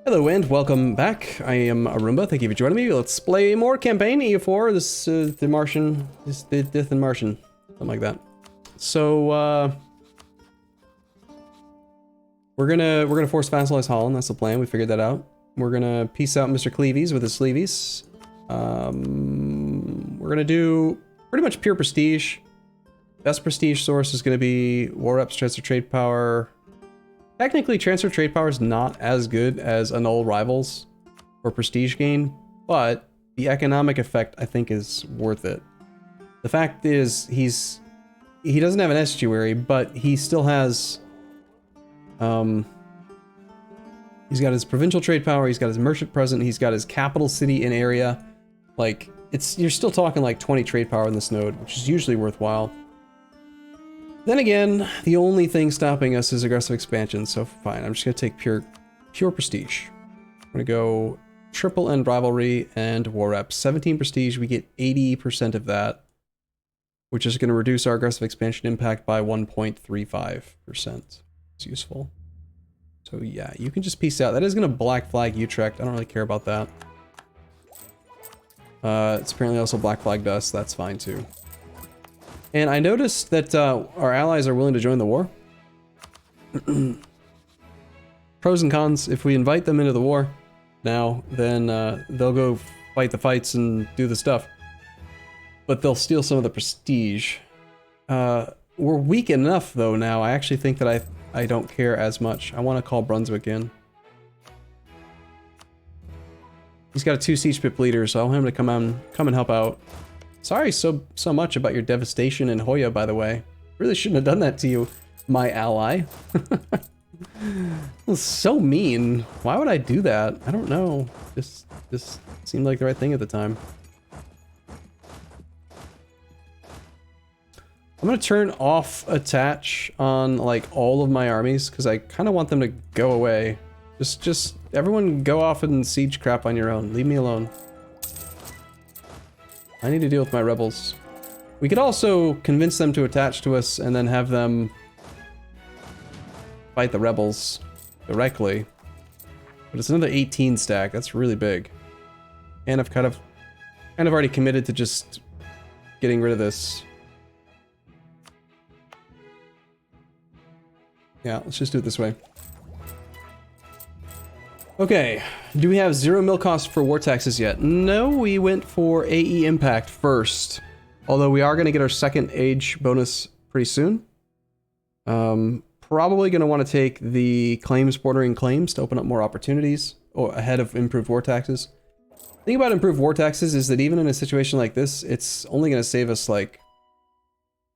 Hello and welcome back. I am Arumba. Thank you for joining me. Let's play more campaign EU4. This Dithmarschen, Dithmarschen, something like that. So we're gonna force vassalize Holland. That's the plan. We figured that out. We're gonna peace out Mr. Cleavies with his sleevies. We're gonna do pretty much pure prestige. Best prestige source is gonna be war reps, transfer trade power. Technically, transfer trade power is not as good as annul rivals for prestige gain, but the economic effect I think is worth it. The fact is, he doesn't have an estuary, but he still has he's got his provincial trade power, he's got his merchant present, he's got his capital city in area. Like, you're still talking like 20 trade power in this node, which is usually worthwhile. Then again, the only thing stopping us is aggressive expansion, so fine, I'm just gonna take pure prestige. I'm gonna go triple end rivalry and war reps. 17 prestige, we get 80% of that, which is gonna reduce our aggressive expansion impact by 1.35%. It's useful. So yeah, you can just peace out. That is gonna black flag Utrecht. I don't really care about that. It's apparently also black flagged us. That's fine too. And I noticed that our allies are willing to join the war. Pros and cons, if we invite them into the war now, then they'll go fight the fights and do the stuff. But they'll steal some of the prestige. We're weak enough though now, I actually think that I don't care as much. I want to call Brunswick in. He's got a 2 siege pip leader, so I want him to come and help out. Sorry so much about your devastation in Hoya, by the way. Really shouldn't have done that to you, my ally. It was so mean. Why would I do that? I don't know. Just seemed like the right thing at the time. I'm gonna turn off attach on like all of my armies because I kind of want them to go away. Just everyone go off and siege crap on your own. Leave me alone. I need to deal with my rebels. We could also convince them to attach to us and then have them fight the rebels directly. But it's another 18 stack. That's really big. And I've kind of already committed to just getting rid of this. Yeah, let's just do it this way. Okay, do we have 0 mil cost for war taxes yet? No, we went for AE impact first. Although we are going to get our second age bonus pretty soon. Probably going to want to take the claims bordering claims to open up more opportunities or ahead of improved war taxes. The thing about improved war taxes is that even in a situation like this, it's only going to save us like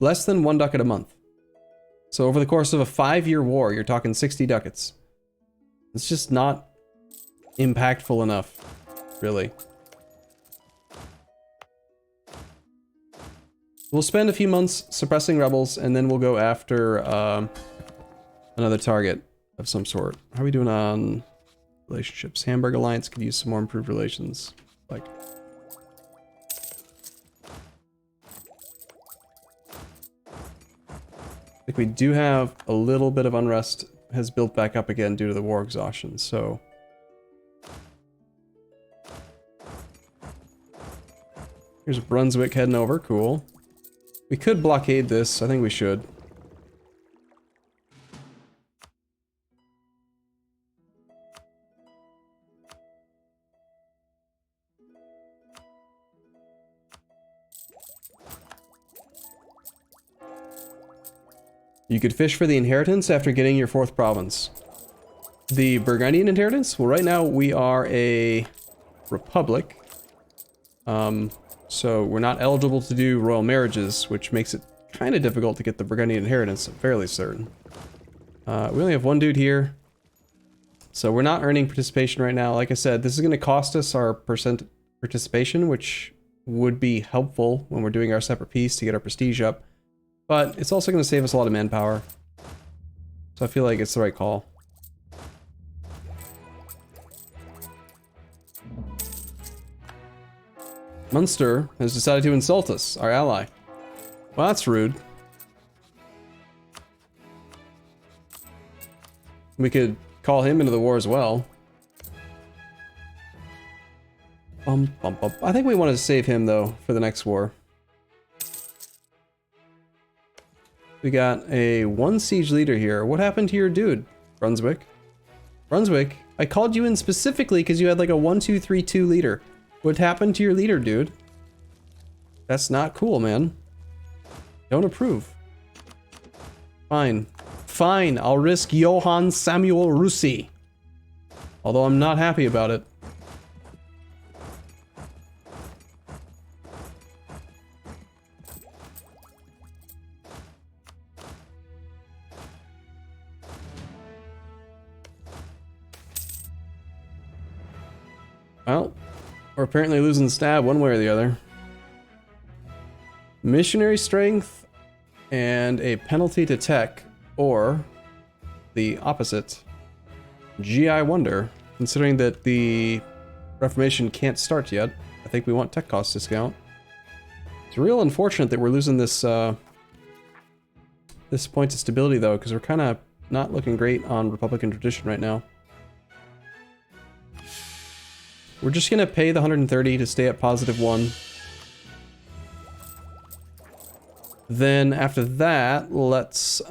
less than 1 ducat a month. So over the course of a 5-year war, you're talking 60 ducats. It's just not impactful enough, really. We'll spend a few months suppressing rebels, and then we'll go after another target of some sort. How are we doing on relationships? Hamburg Alliance could use some more improved relations. Like, I think we do have a little bit of unrest has built back up again due to the war exhaustion, so. Here's Brunswick heading over, cool. We could blockade this, I think we should. You could fish for the inheritance after getting your 4th province. The Burgundian inheritance? Well, right now we are a republic. So we're not eligible to do royal marriages, which makes it kind of difficult to get the Burgundian inheritance, I'm fairly certain. We only have 1 dude here. So we're not earning participation right now. Like I said, this is going to cost us our percent participation, which would be helpful when we're doing our separate peace to get our prestige up. But it's also going to save us a lot of manpower. So I feel like it's the right call. Munster has decided to insult us, our ally. Well, that's rude. We could call him into the war as well. I think we want to save him, though, for the next war. We got a 1 siege leader here. What happened to your dude, Brunswick? Brunswick, I called you in specifically because you had like a 1-2-3-2 leader. What happened to your leader, dude? That's not cool, man. Don't approve. Fine. Fine, I'll risk Johann Samuel Russi. Although I'm not happy about it. Well, we're apparently losing the stab one way or the other. Missionary strength and a penalty to tech, or the opposite. GI wonder, considering that the Reformation can't start yet. I think we want tech cost discount. It's real unfortunate that we're losing this this point of stability though, because we're kind of not looking great on Republican tradition right now. We're just gonna pay the 130 to stay at +1. Then after that, let's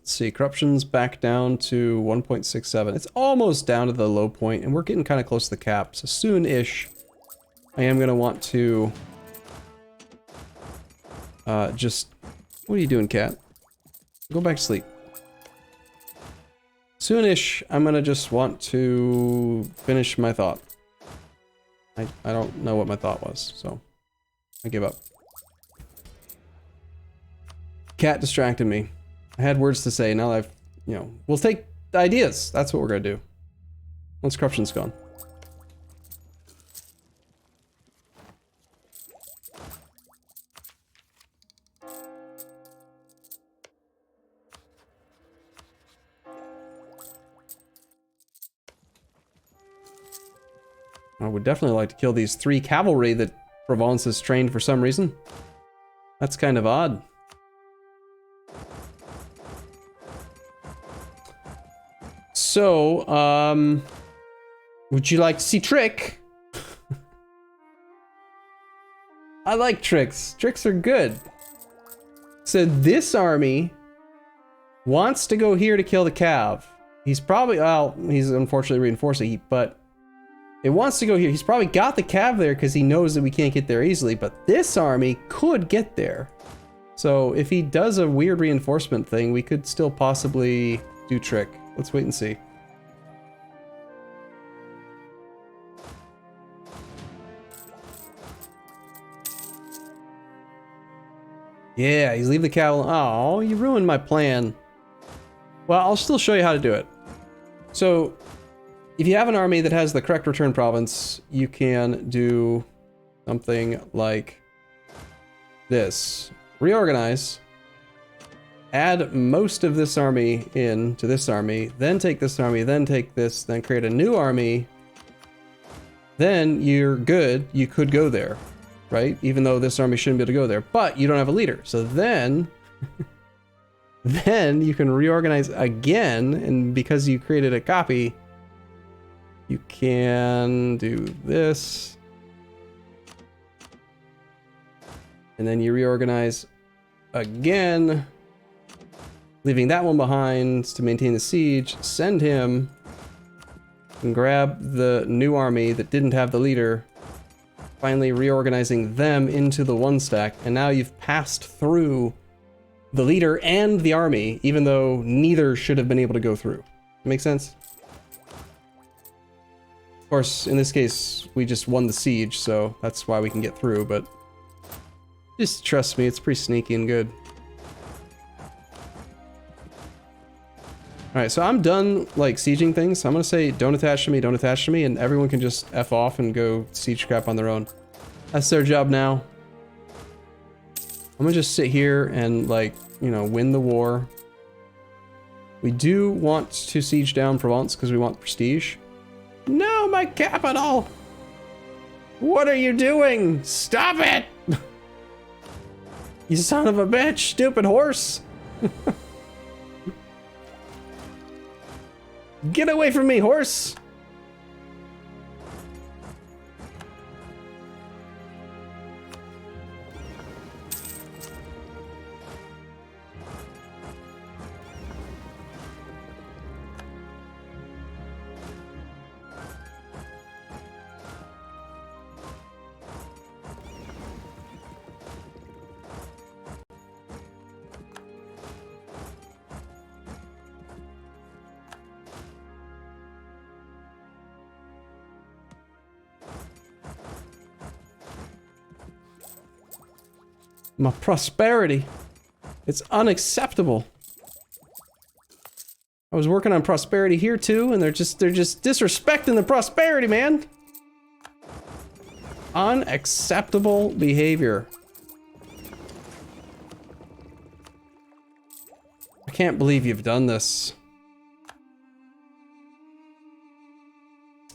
see, corruption's back down to 1.67. It's almost down to the low point, and we're getting kind of close to the cap. So soon-ish, I am gonna want to just... What are you doing, cat? Go back to sleep. Soonish, I'm gonna just want to finish my thought. I don't know what my thought was, so I give up. Cat distracted me. I had words to say, now I've, you know, we'll take ideas. That's what we're gonna do. Once corruption's gone. I would definitely like to kill these 3 cavalry that Provence has trained for some reason. That's kind of odd. So, would you like to see Trick? I like tricks. Tricks are good. So this army wants to go here to kill the Cav. He's probably, well, he's unfortunately reinforcing, but it wants to go here. He's probably got the Cav there because he knows that we can't get there easily, but this army could get there. So if he does a weird reinforcement thing, we could still possibly do Trick. Let's wait and see. Yeah, he's leaving the Cav. Oh, you ruined my plan. Well, I'll still show you how to do it. So, if you have an army that has the correct return province, you can do something like this. Reorganize. Add most of this army in to this army, then take this army, then take this, then create a new army. Then you're good. You could go there, right? Even though this army shouldn't be able to go there, but you don't have a leader. So then, then you can reorganize again, and because you created a copy, you can do this. And then you reorganize again, leaving that one behind to maintain the siege. Send him and grab the new army that didn't have the leader, finally reorganizing them into the 1 stack. And now you've passed through the leader and the army, even though neither should have been able to go through. Make sense? Of course, in this case, we just won the siege, so that's why we can get through, but just trust me, it's pretty sneaky and good. Alright, so I'm done, like, sieging things. So I'm gonna say, don't attach to me, don't attach to me, and everyone can just F off and go siege crap on their own. That's their job now. I'm gonna just sit here and, like, you know, win the war. We do want to siege down Provence because we want prestige. No, my capital! What are you doing? Stop it! You son of a bitch, stupid horse! Get away from me, horse! My prosperity. It's unacceptable. I was working on prosperity here too, and they're just disrespecting the prosperity, man. Unacceptable behavior. I can't believe you've done this.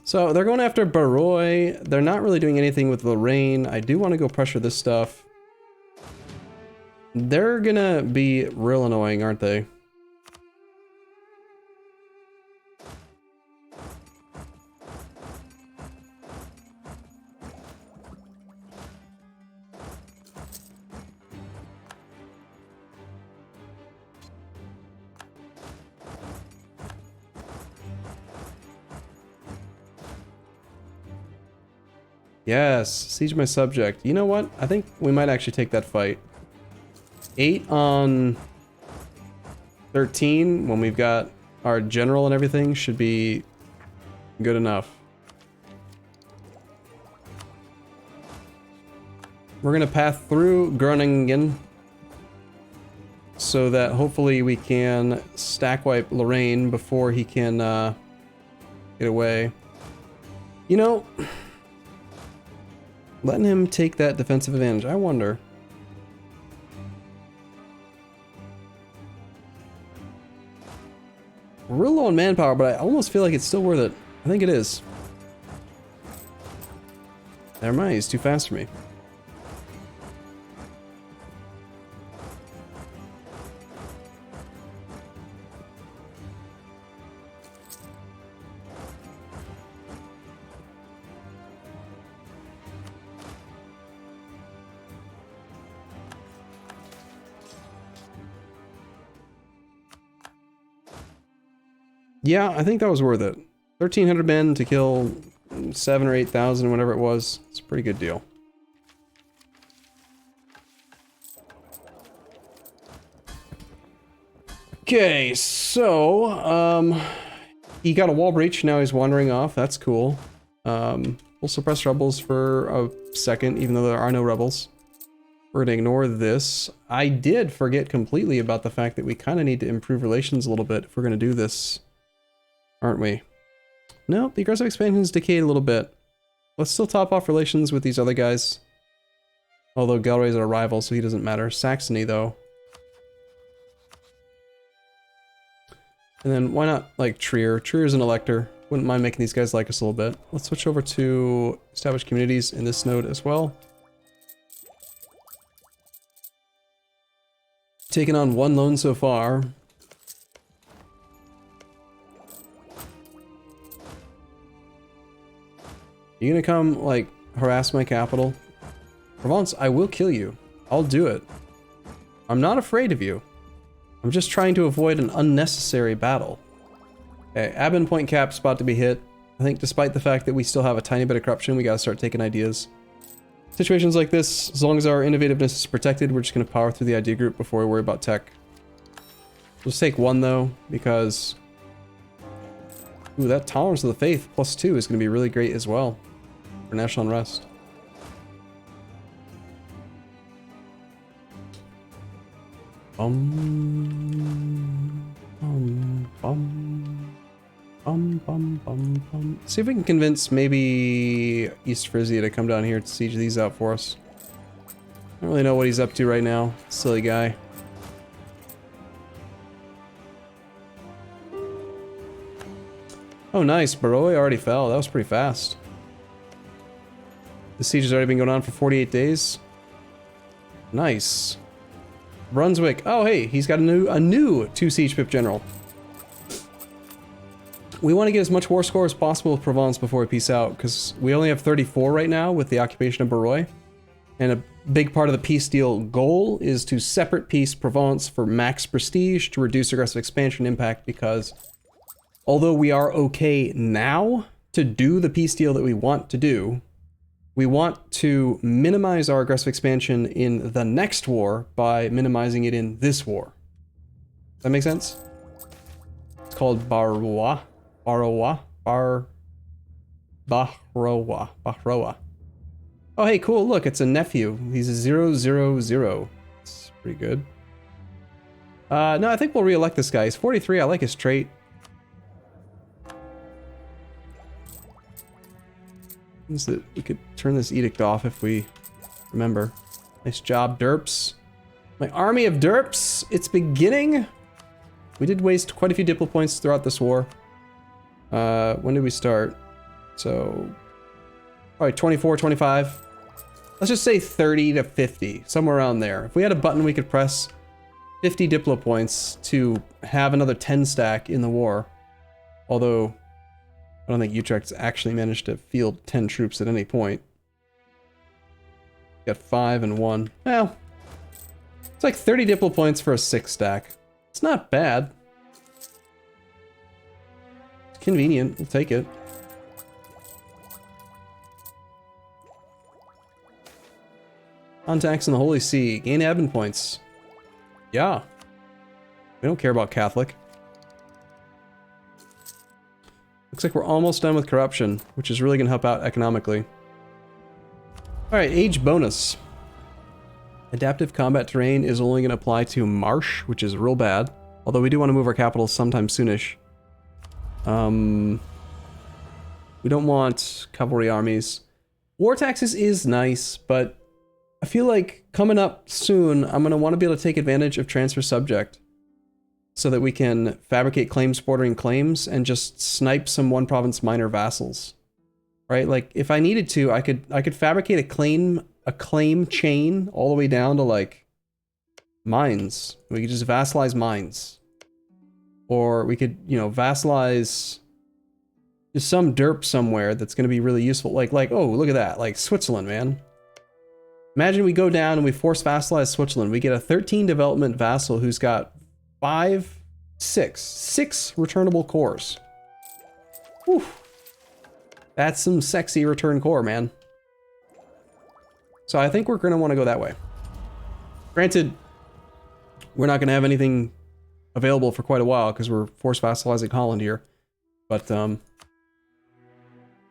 So they're going after Barroy. They're not really doing anything with Lorraine. I do want to go pressure this stuff. They're gonna be real annoying, aren't they? Yes, siege my subject. You know what? I think we might actually take that fight. 8 on 13 when we've got our general and everything should be good enough. We're gonna pass through Groningen so that hopefully we can stack wipe Lorraine before he can get away. You know, letting him take that defensive advantage, I wonder. We're real low on manpower, but I almost feel like it's still worth it. I think it is. Never mind, he's too fast for me. Yeah, I think that was worth it. 1,300 men to kill 7,000 or 8,000, whatever it was. It's a pretty good deal. Okay, so, he got a wall breach, now he's wandering off, that's cool. We'll suppress rebels for a second, even though there are no rebels. We're gonna ignore this. I did forget completely about the fact that we kind of need to improve relations a little bit if we're gonna do this. Aren't we? No, the aggressive expansion's decayed a little bit. Let's still top off relations with these other guys. Although Galway's our rival, so he doesn't matter. Saxony, though. And then why not, like, Trier? Trier's an elector. Wouldn't mind making these guys like us a little bit. Let's switch over to established communities in this node as well. Taken on 1 loan so far. You gonna come, like, harass my capital? Provence, I will kill you. I'll do it. I'm not afraid of you. I'm just trying to avoid an unnecessary battle. Okay, admin point cap's about to be hit. I think despite the fact that we still have a tiny bit of corruption, we gotta start taking ideas. Situations like this, as long as our innovativeness is protected, we're just gonna power through the idea group before we worry about tech. Let's take 1 though, because... Ooh, that tolerance of the faith +2 is gonna be really great as well. For national unrest. See if we can convince maybe East Frisia to come down here to siege these out for us. I don't really know what he's up to right now. Silly guy. Oh nice, Barroy already fell. That was pretty fast. The siege has already been going on for 48 days. Nice. Brunswick. Oh hey, he's got a new 2 siege pip general. We want to get as much war score as possible with Provence before we peace out, because we only have 34 right now with the occupation of Barrois. And a big part of the peace deal goal is to separate peace Provence for max prestige to reduce aggressive expansion impact, because although we are okay now to do the peace deal that we want to do, we want to minimize our aggressive expansion in the next war by minimizing it in this war. Does that make sense? It's called Bahroa. Oh, hey, cool, look, it's a nephew. He's a 000. It's pretty good. No, I think we'll re-elect this guy. He's 43, I like his trait. Means that we could turn this edict off if we remember. Nice job, derps. My army of derps, it's beginning. We did waste quite a few diplo points throughout this war. When did we start? So, probably 24, 25. Let's just say 30 to 50, somewhere around there. If we had a button we could press 50 diplo points to have another 10 stack in the war. Although, I don't think Utrecht's actually managed to field 10 troops at any point. Got 5 and 1. Well, it's like 30 diplo points for a 6 stack. It's not bad. It's convenient, we'll take it. Contacts in the Holy See. Gain admin points. Yeah. We don't care about Catholic. Looks like we're almost done with corruption, which is really going to help out economically. Alright, age bonus. Adaptive combat terrain is only going to apply to Marsh, which is real bad. Although we do want to move our capital sometime soonish. We don't want cavalry armies. War taxes is nice, but I feel like coming up soon, I'm going to want to be able to take advantage of transfer subject so that we can fabricate claims bordering claims and just snipe some one province minor vassals. Right? Like if I needed to, I could fabricate a claim chain all the way down to like mines. We could just vassalize mines. Or we could, you know, vassalize just some derp somewhere that's going to be really useful. Like, oh, look at that. Like Switzerland, man. Imagine we go down and we force vassalize Switzerland. We get a 13 development vassal who's got 6 returnable cores. Whew. That's some sexy return core, man. So I think we're going to want to go that way. Granted, we're not going to have anything available for quite a while because we're force vassalizing Holland here. But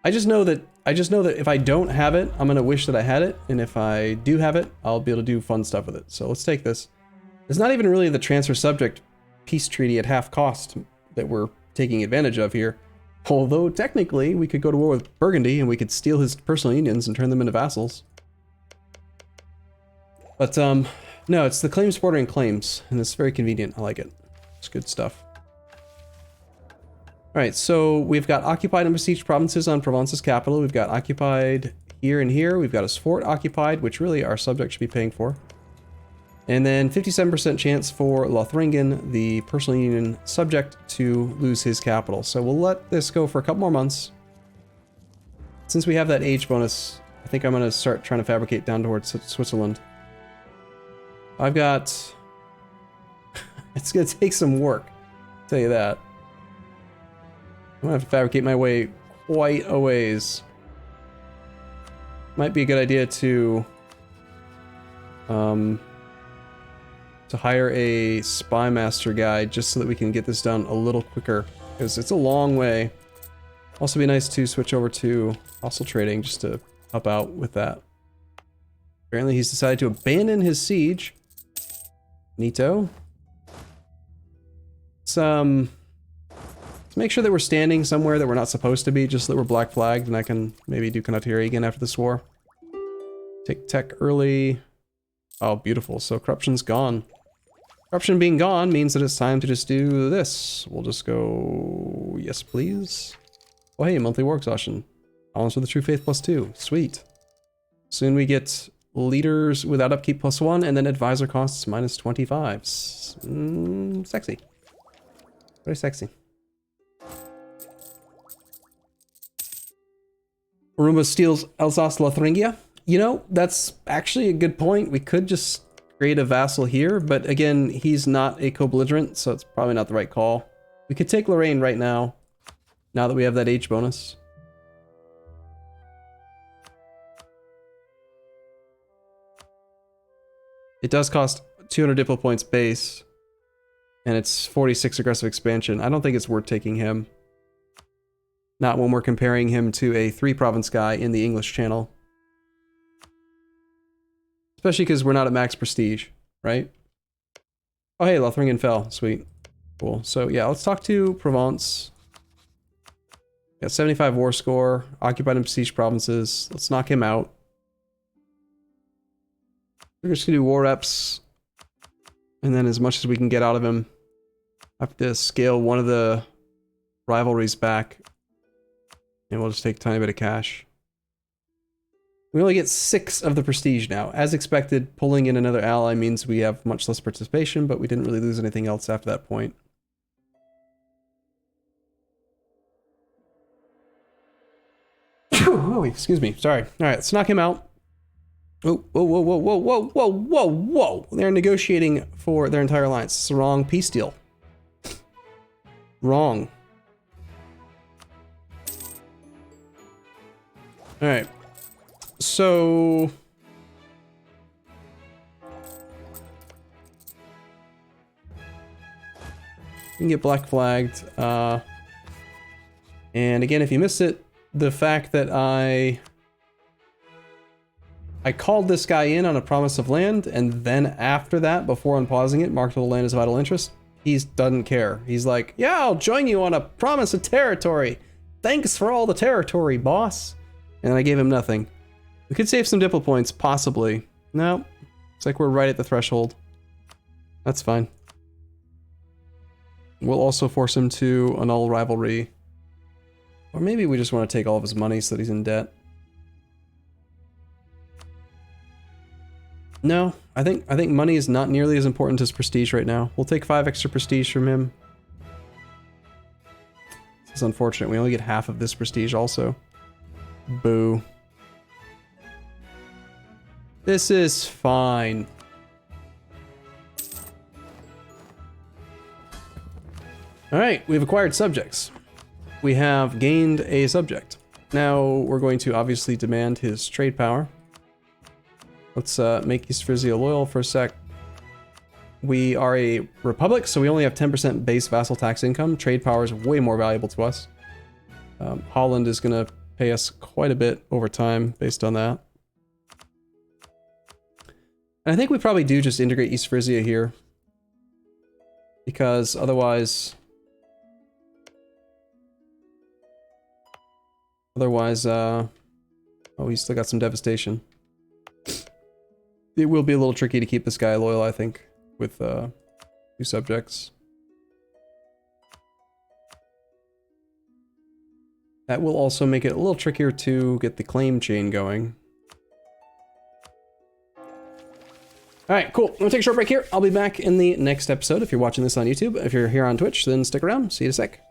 I just know that if I don't have it, I'm going to wish that I had it. And if I do have it, I'll be able to do fun stuff with it. So let's take this. It's not even really the transfer subject peace treaty at half cost that we're taking advantage of here. Although technically we could go to war with Burgundy and we could steal his personal unions and turn them into vassals. But no, it's the claims bordering claims, and it's very convenient. I like it. It's good stuff. Alright, so we've got occupied and besieged provinces on Provence's capital. We've got occupied here and here. We've got a fort occupied, which really our subject should be paying for. And then 57% chance for Lothringen, the personal union subject, to lose his capital. So we'll let this go for a couple more months. Since we have that age bonus, I think I'm going to start trying to fabricate down towards Switzerland. I've got... it's going to take some work, I'll tell you that. I'm going to have to fabricate my way quite a ways. Might be a good idea to hire a spy master guy just so that we can get this done a little quicker, because it's a long way. Also be nice to switch over to hostile trading just to help out with that. Apparently he's decided to abandon his siege. Neato. Let's make sure that we're standing somewhere that we're not supposed to be, just so that we're black flagged, and I can maybe do Canottieri again after this war. Take tech early. Oh, beautiful. So corruption's gone. Corruption being gone means that it's time to just do this. We'll just go... yes, please. Oh, hey, monthly war exhaustion. Balance with the true faith +2. Sweet. Soon we get leaders without upkeep +1, and then advisor costs -25. Sexy. Very sexy. Arumba steals Alsace-Lotharingia. You know, that's actually a good point. We could just create a vassal here, but again, he's not a co-belligerent, so it's probably not the right call. We could take Lorraine right now that we have that H bonus. It does cost 200 diplo points base, and it's 46 aggressive expansion. I don't think it's worth taking him. Not when we're comparing him to a 3-province guy in the English Channel. Especially because we're not at max prestige, right? Oh hey, Lotharingen fell. Sweet. Cool. So yeah, let's talk to Provence. Got 75 war score, occupied and besieged provinces. Let's knock him out. We're just gonna do war reps. And then as much as we can get out of him. I have to scale one of the rivalries back. And we'll just take a tiny bit of cash. We only get 6 of the prestige now. As expected, pulling in another ally means we have much less participation, but we didn't really lose anything else after that point. Oh, excuse me. Sorry. All right, let's knock him out. Oh, whoa, whoa, whoa, whoa, whoa, whoa, whoa, whoa. They're negotiating for their entire alliance. It's the wrong peace deal. Wrong. All right. So... you can get black flagged. And again, if you missed it, the fact that I called this guy in on a promise of land, and then after that, before unpausing it, marked the land as vital interest, he doesn't care. He's like, yeah, I'll join you on a promise of territory. Thanks for all the territory, boss. And I gave him nothing. We could save some diplo points, possibly. No, it's like we're right at the threshold. That's fine. We'll also force him to annul rivalry. Or maybe we just want to take all of his money so that he's in debt. No, I think money is not nearly as important as prestige right now. We'll take 5 extra prestige from him. This is unfortunate. We only get half of this prestige also. Boo. This is fine. Alright, we've acquired subjects. We have gained a subject. Now we're going to obviously demand his trade power. Let's make East Frisia loyal for a sec. We are a republic, so we only have 10% base vassal tax income. Trade power is way more valuable to us. Holland is going to pay us quite a bit over time based on that. And I think we probably do just integrate East Frisia here. Because otherwise... oh, he's still got some devastation. It will be a little tricky to keep this guy loyal, I think, with 2 subjects. That will also make it a little trickier to get the claim chain going. Alright, cool. I'm gonna take a short break here. I'll be back in the next episode if you're watching this on YouTube. If you're here on Twitch, then stick around. See you in a sec.